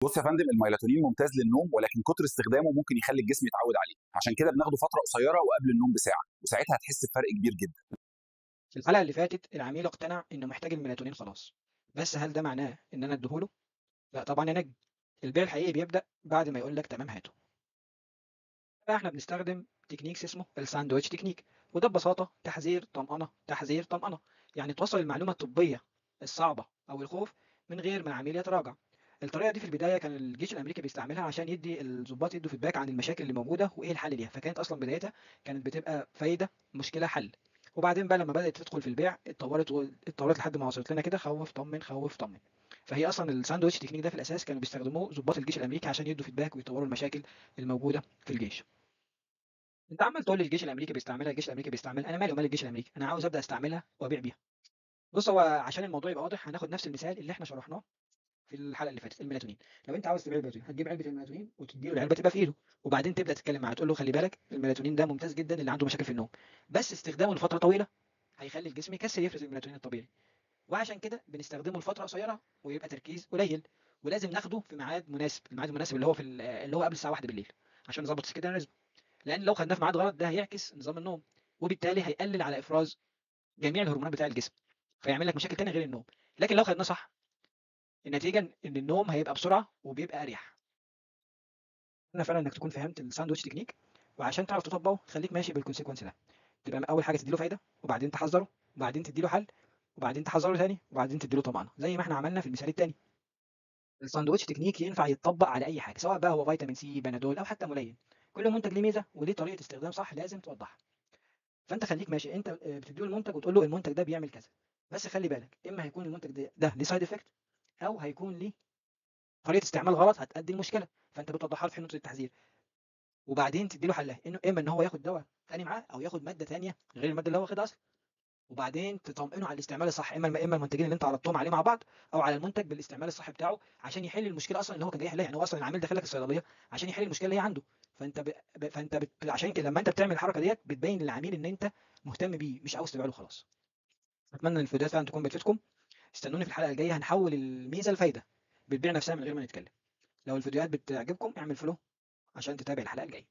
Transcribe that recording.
بص يا فندم، الميلاتونين ممتاز للنوم، ولكن كتر استخدامه ممكن يخلي الجسم يتعود عليه. عشان كده بناخده فتره قصيره وقبل النوم بساعه، وساعتها هتحس بفرق كبير جدا. في الحلقة اللي فاتت العميل اقتنع إنه محتاج الميلاتونين خلاص، بس هل ده معناه إن أنا أديهوله؟ لا طبعا يا نجم، البيع الحقيقي بيبدأ بعد ما يقول لك تمام هاته. بقى إحنا بنستخدم تكنيك اسمه الساندويتش تكنيك، وده ببساطة تحذير طمأنة تحذير طمأنة، يعني توصل المعلومة الطبية الصعبة أو الخوف من غير ما العميل يتراجع. الطريقة دي في البداية كان الجيش الأمريكي بيستعملها عشان يدي الضباط يدوا فيدباك عن المشاكل اللي موجودة وإيه الحل ليها، فكانت أصلا بدايتها كانت بتبقى فايدة مشكلة حل. وبعدين بقى لما بدأت تدخل في البيع اتطورت لحد ما وصلت لنا كده خوف طمن خوف طمن. فهي أصلا الساندويتش تكنيك ده في الأساس كانوا بيستخدموه ضباط الجيش الأمريكي عشان يدوا فيدباك ويطوروا المشاكل الموجودة في الجيش. انت عمال تقول لي الجيش الامريكي بيستعملها الجيش الامريكي بيستعملها، انا مالي ومال الجيش الامريكي، انا عاوز ابدا استعملها وابيع بيها. بص، هو عشان الموضوع يبقى واضح هناخد نفس المثال اللي احنا شرحناه في الحلقه اللي فاتت، الميلاتونين. لو انت عاوز تبيع الميلاتونين هتجيب علبه الميلاتونين وتديله العلبه تبقى في ايده، وبعدين تبدا تتكلم معاه تقول له خلي بالك الميلاتونين ده ممتاز جدا اللي عنده مشاكل في النوم، بس استخدامه لفتره طويله هيخلي الجسم يكسل يفرز الميلاتونين الطبيعي، وعشان كده بنستخدمه لفتره قصيره ويبقى تركيز قليل، ولازم ناخده في ميعاد مناسب، الميعاد المناسب اللي هو اللي هو قبل الساعه 1 بالليل عشان نظبط السكيدول، لان لو خدناه في ميعاد غلط ده هيعكس نظام النوم، وبالتالي هيقلل على افراز جميع الهرمونات بتاع الجسم، فيعمل لك مشاكل تانية غير النوم. لكن لو خدناه صح النتيجه ان النوم هيبقى بسرعه وبيبقى اريح. انا فعلا انك تكون فهمت الساندوتش تكنيك، وعشان تعرف تطبقه خليك ماشي بالكونسيكونس ده، تبقى اول حاجه تديله فايده وبعدين تحذره وبعدين تديله حل وبعدين تحذره تاني وبعدين تديله طمانه زي ما احنا عملنا في المثال التاني. الساندوتش تكنيك ينفع يتطبق على اي حاجه، سواء بقى هو فيتامين سي بنادول او حتى ملين، كل منتج ليه ميزه وليه طريقه استخدام صح لازم توضحها. فانت خليك ماشي، انت بتديله المنتج وتقول له المنتج ده بيعمل كذا، بس خلي بالك اما هيكون المنتج ده ليه سايد افكت، او هيكون ليه طريقه استعمال غلط هتؤدي لمشكله، فانت بتوضحها له في نقطه التحذير، وبعدين تديله حلها انه اما ان هو ياخد دواء تاني معاه او ياخد ماده تانيه غير الماده اللي هو واخدها اصلا، وبعدين تطمئنه على الاستعمال الصح، اما المنتجين اللي انت عرضتهم عليه مع بعض، او على المنتج بالاستعمال الصح بتاعه عشان يحل المشكله اصلا اللي هو كان جاي يحلها، يعني هو اصلا العميل داخل لك الصيدليه عشان يحل المشكله اللي هي عنده. عشان كده لما انت بتعمل الحركه ديت بتبين للعميل ان انت مهتم بيه مش عاوز تبيع له خلاص. اتمنى ان الفيديوهات فعلا تكون بتفيدكم، استنوني في الحلقه الجايه هنحول الميزه لفايده بتبيع نفسها من غير ما نتكلم. لو الفيديوهات بتعجبكم اعمل فولو عشان تتابع الحلقه الجايه.